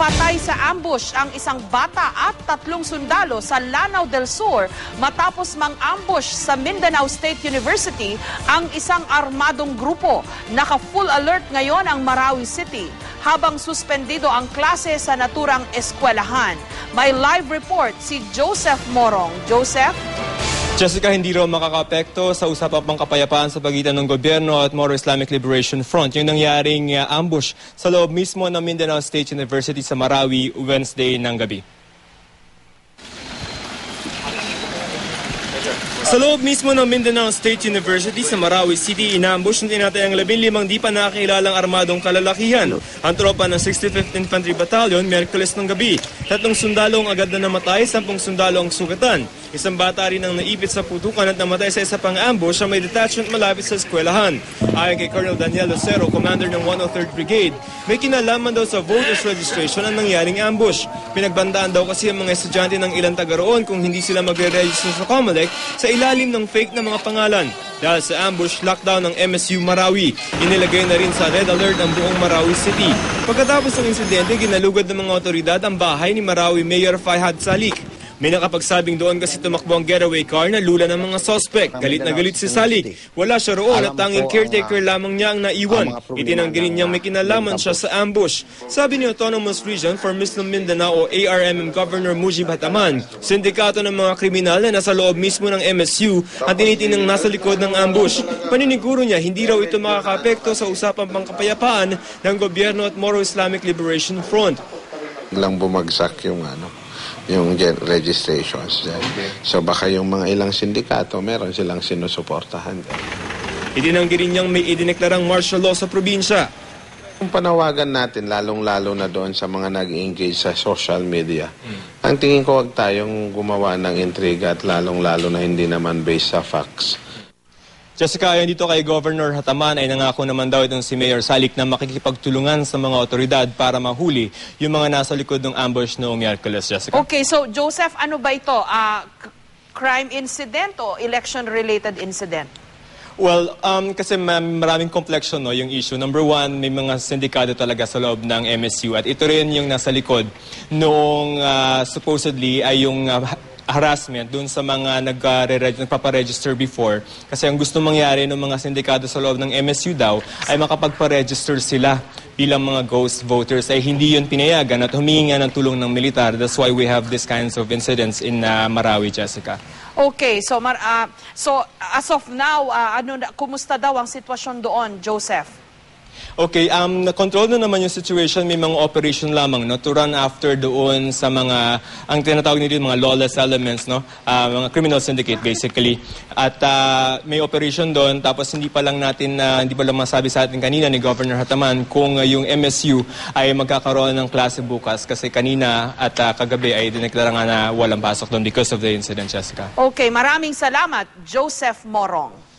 Patay sa ambush ang isang bata at 3 sundalo sa Lanao del Sur matapos mang-ambush sa Mindanao State University ang isang armadong grupo. Naka-full alert ngayon ang Marawi City habang suspendido ang klase sa naturang eskwelahan. May live report si Joseph Morong. Joseph? Jessica, hindi raw makakapekto sa usapang pangkapayapaan sa pagitan ng gobyerno at Moro Islamic Liberation Front yung nangyaring ambush sa loob mismo ng Mindanao State University sa Marawi Wednesday ng gabi. Sa loob mismo ng Mindanao State University sa Marawi City, inambush ng tinatayang 15 di pa nakakilalang armadong kalalakihan. Ang tropa ng 65th Infantry Battalion, Miyerkules ng gabi. 3 sundalo ang agad na namatay, 10 sundalo ang sugatan. Isang bata rin ang naipit sa putukan at namatay sa isa pang ambush sa may detachment malapit sa eskwelahan. Ayon kay Colonel Daniel Lucero, commander ng 103rd Brigade, may kinalaman daw sa voters registration ang nangyaring ambush. Pinagbandaan daw kasi ang mga estudyante ng ilang taga roon kung hindi sila magre-register sa COMELEC sa ilalim ng fake na mga pangalan. Dahil sa ambush, lockdown ng MSU Marawi. Inilagay na rin sa red alert ang buong Marawi City. Pagkatapos ng insidente, ginalugad ng mga otoridad ang bahay ni Marawi Mayor Fahad Salik. May nakapagsabing doon kasi tumakbo ang getaway car na lula ng mga suspect. Galit na galit si Salik. Wala siya roon at tanging caretaker lamang niya ang naiwan. Itinanggi rin niyang may kinalaman siya sa ambush. Sabi ni Autonomous Region for Muslim Mindanao o ARMM Governor Mujib Hataman, sindikato ng mga kriminal na nasa loob mismo ng MSU at tinitinang nasa likod ng ambush. Paniniguro niya, hindi raw ito makakapekto sa usapang pangkapayapaan ng gobyerno at Moro Islamic Liberation Front. Lang bumagsak yung yung registrations. So baka yung mga ilang sindikato, meron silang sinusuportahan. Itinanggi rin niyang may idineklarang martial law sa probinsya. Kung panawagan natin, lalong-lalo na doon sa mga nag-engage sa social media, ang tingin ko wag tayong gumawa ng intriga at lalong-lalo na hindi naman based sa facts. Jessica, ayon dito kay Governor Hataman ay nangako naman daw itong si Mayor Salik na makikipagtulungan sa mga otoridad para mahuli yung mga nasa likod ng ambush noong Miyerkules, Jessica. Okay, so Joseph, ano ba ito? Crime incident o election-related incident? Well, kasi maraming complexion no, yung issue. Number one, may mga sindikato talaga sa loob ng MSU at ito rin yung nasa likod noong supposedly ay yung harassment dun sa mga nagpaparegister before. Kasi ang gusto mangyari ng mga sindikato sa loob ng MSU daw ay makapagparegister sila bilang mga ghost voters. Ay hindi yun pinayagan at humingi nga ng tulong ng militar. That's why we have these kinds of incidents in Marawi, Jessica. Okay, so as of now, kumusta daw ang sitwasyon doon, Joseph? Okay, na-control na naman yung situation. May mga operation lamang no, to run after doon sa mga, ang tinatawag nito mga lawless elements, no, mga criminal syndicate basically. At may operation doon, tapos hindi pa lang masabi sa atin kanina ni Governor Hataman kung yung MSU ay magkakaroon ng klase bukas kasi kanina at kagabi ay dineklara nga na walang pasok doon because of the incident, Jessica. Okay, maraming salamat, Joseph Morong.